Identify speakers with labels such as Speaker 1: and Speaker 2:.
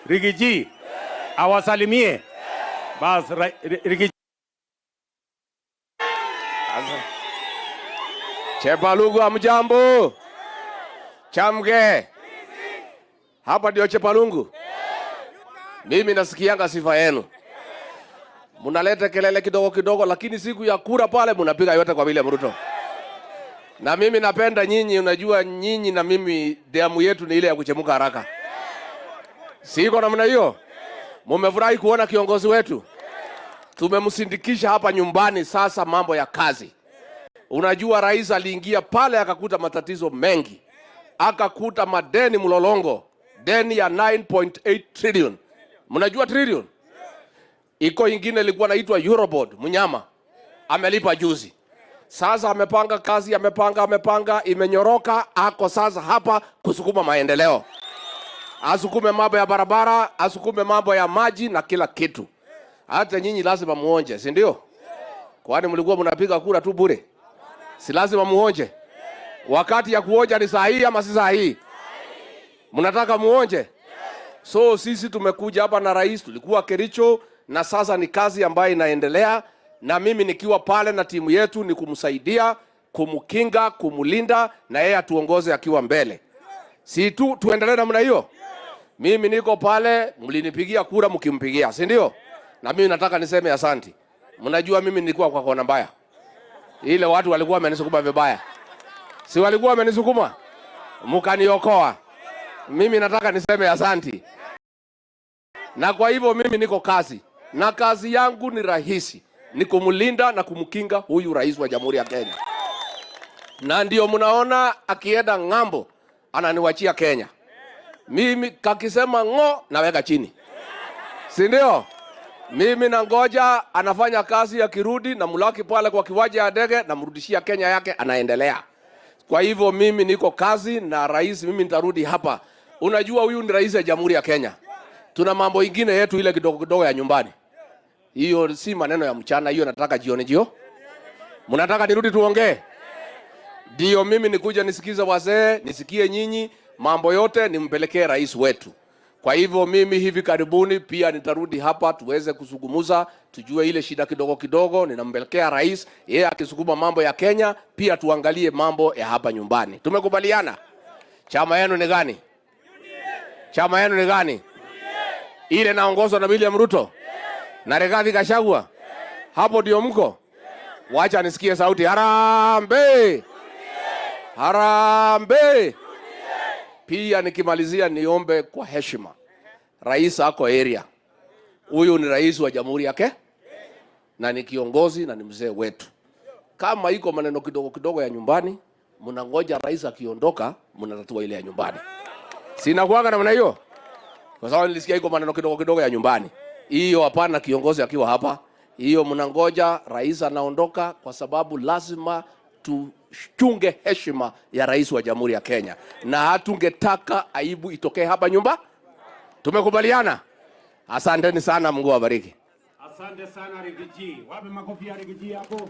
Speaker 1: Rigiji awasalimie. Bas Rigiji.
Speaker 2: Chepalugu amjambo. Chamge. Hapa ndio Chepalungu. Mimi nasikianga sifa yenu. Munaleta kelele kidogo kidogo, lakini siku ya kura pale munapiga yote kwa William Ruto. Na mimi napenda nyinyi, unajua nyinyi na mimi damu yetu ni ile ya kuchemuka haraka. Siko namna hiyo. Mumefurahi kuona kiongozi wetu. Tumemsindikisha hapa nyumbani sasa mambo ya kazi. Unajua rais aliingia pale akakuta matatizo mengi. Akakuta madeni mlolongo. Deni ya 9.8 trillion. Mnajua trillion? Iko ingine ilikuwa inaitwa Eurobond, mnyama. Amelipa juzi. Sasa amepanga kazi, amepanga, imenyoroka, ako sasa hapa kusukuma maendeleo. Asukume mambo ya barabara, asukume mambo ya maji na kila kitu. Hata nyinyi lazima muonje, si ndio? Kwani mlikuwa mnapiga kura tu bure? Si lazima muonje. Wakati ya kuonja ni saa hii ama si saa hii? Mnataka muonje? So sisi tumekuja hapa na rais, tulikuwa Kericho na sasa ni kazi ambayo inaendelea, na mimi nikiwa pale na timu yetu ni kumsaidia, kumkinga, kumulinda na yeye atuongoze akiwa mbele. Si tu tuendelee namna hiyo. Mimi niko pale, mlinipigia kura mkimpigia, si ndio? Na mimi nataka niseme asante. Mnajua mimi nilikuwa kwa kona mbaya. Ile watu walikuwa wamenisukuma vibaya. Si walikuwa wamenisukuma? Mkaniokoa. Mimi nataka niseme asante. Na kwa hivyo mimi niko kazi. Na kazi yangu ni rahisi. Ni kumlinda na kumkinga huyu rais wa Jamhuri ya Kenya. Na ndio mnaona akienda ng'ambo ananiwachia Kenya. Mimi kakisema ngo naweka chini. Si ndio? Mimi nangoja anafanya kazi ya kirudi na mulaki pale kwa kiwanja ya ndege na mrudishia Kenya yake anaendelea. Kwa hivyo mimi niko kazi na rais, mimi nitarudi hapa. Unajua huyu ni rais wa Jamhuri ya Kenya. Tuna mambo ingine yetu ile kidogo kidogo ya nyumbani. Hiyo si maneno ya mchana, hiyo nataka jioni jio. Mnataka nirudi tuongee? Ndio mimi nikuja nisikize wazee, nisikie nyinyi, mambo yote nimpelekee rais wetu. Kwa hivyo mimi hivi karibuni pia nitarudi hapa tuweze kuzungumza, tujue ile shida kidogo kidogo, ninampelekea rais, yeye akisukuma mambo ya Kenya, pia tuangalie mambo ya hapa nyumbani. Tumekubaliana? Chama yenu ni gani? Chama yenu ni gani? Ile naongozwa na William Ruto? Na Rigathi Gachagua? Hapo ndio mko? Wacha nisikie sauti. Harambee! Harambee! Pia nikimalizia niombe kwa heshima. Rais ako area. Huyu ni rais wa Jamhuri yake na ni kiongozi na ni mzee wetu. Kama iko maneno kidogo kidogo ya nyumbani, mnangoja rais akiondoka, mnatatua ile ya nyumbani. Sina kuanga namna hiyo. Kwa sababu nilisikia iko maneno kidogo kidogo ya nyumbani. Hiyo hapana, kiongozi akiwa hapa. Hiyo mnangoja rais anaondoka, kwa sababu lazima tuchunge heshima ya rais wa Jamhuri ya Kenya. Na hatungetaka aibu itokee hapa nyumba. Tumekubaliana? Asanteni sana, Mungu awabariki.
Speaker 1: Asante sana Rigiji. Wape makofi ya Rigiji hapo.